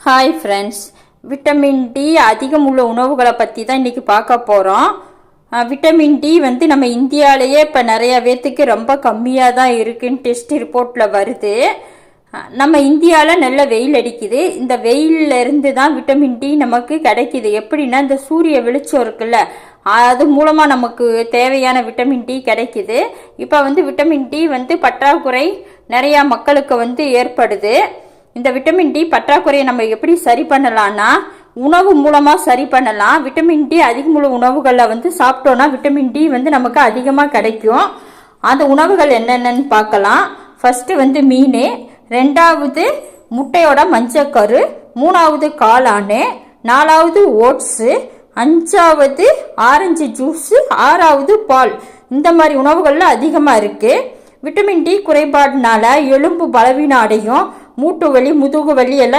Hi friends, vitamin D அதிகம் உள்ள உணவுகளை பற்றி தான் இன்றைக்கி பார்க்க போகிறோம். விட்டமின் டி நம்ம இந்தியாவிலேயே இப்போ நிறைய பேர்த்துக்கு ரொம்ப கம்மியாக தான் இருக்குன்னு டெஸ்ட் ரிப்போர்ட்டில் வருது. நம்ம இந்தியாவில் நல்ல வெயில் அடிக்குது. இந்த வெயிலில் இருந்து தான் விட்டமின் டி நமக்கு கிடைக்கிது. எப்படின்னா இந்த சூரிய வெளிச்சம் இருக்குல்ல, அது மூலமாக நமக்கு தேவையான விட்டமின் டி கிடைக்கிது. இப்போ விட்டமின் டி பற்றாக்குறை நிறையா மக்களுக்கு ஏற்படுது. இந்த விட்டமின் டி பற்றாக்குறையை நம்ம எப்படி சரி பண்ணலாம்னா உணவு மூலமாக சரி பண்ணலாம். விட்டமின் டி அதிகமுள்ள உணவுகளில் சாப்பிட்டோன்னா விட்டமின் டி நமக்கு அதிகமாக கிடைக்கும். அந்த உணவுகள் என்னென்னு பார்க்கலாம். ஃபஸ்ட்டு மீன், ரெண்டாவது முட்டையோட மஞ்சக்கரு, மூணாவது காளான், நாலாவது ஓட்ஸு, அஞ்சாவது ஆரஞ்சு ஜூஸு, ஆறாவது பால். இந்த மாதிரி உணவுகளில் அதிகமாக இருக்குது. விட்டமின் டி குறைபாடுனால எலும்பு பலவீனம் அடையும், மூட்டு வலி, முதுகு வலி எல்லாம்